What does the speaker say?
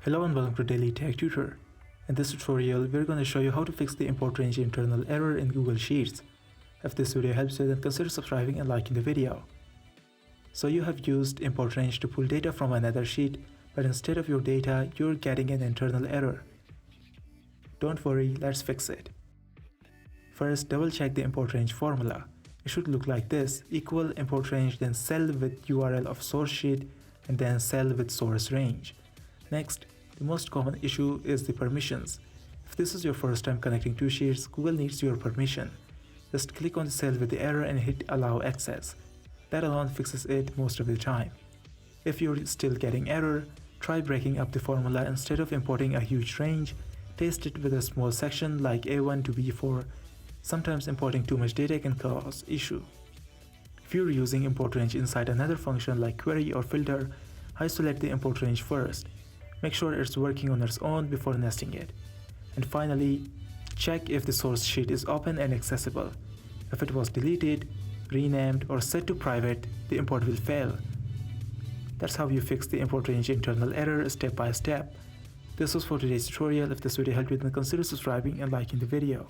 Hello and welcome to Daily Tech Tutor. In this tutorial, we're going to show you how to fix the import range internal error in Google Sheets. If this video helps you, then consider subscribing and liking the video. So you have used import range to pull data from another sheet, but instead of your data, you're getting an internal error. Don't worry, let's fix it. First, double check the import range formula. It should look like this: equal import range, then cell with URL of source sheet, and then cell with source range. Next, the most common issue is the permissions. If this is your first time connecting two sheets, Google needs your permission. Just click on the cell with the error and hit allow access. That alone fixes it most of the time. If you're still getting error, try breaking up the formula. Instead of importing a huge range, test it with a small section like A1 to B4. Sometimes importing too much data can cause issue. If you're using import range inside another function like query or filter, isolate the import range first. Make sure it's working on its own before nesting it. And finally, check if the source sheet is open and accessible. If it was deleted, renamed, or set to private, the import will fail. That's how you fix the import range internal error step by step. This was for today's tutorial. If this video helped you, then consider subscribing and liking the video.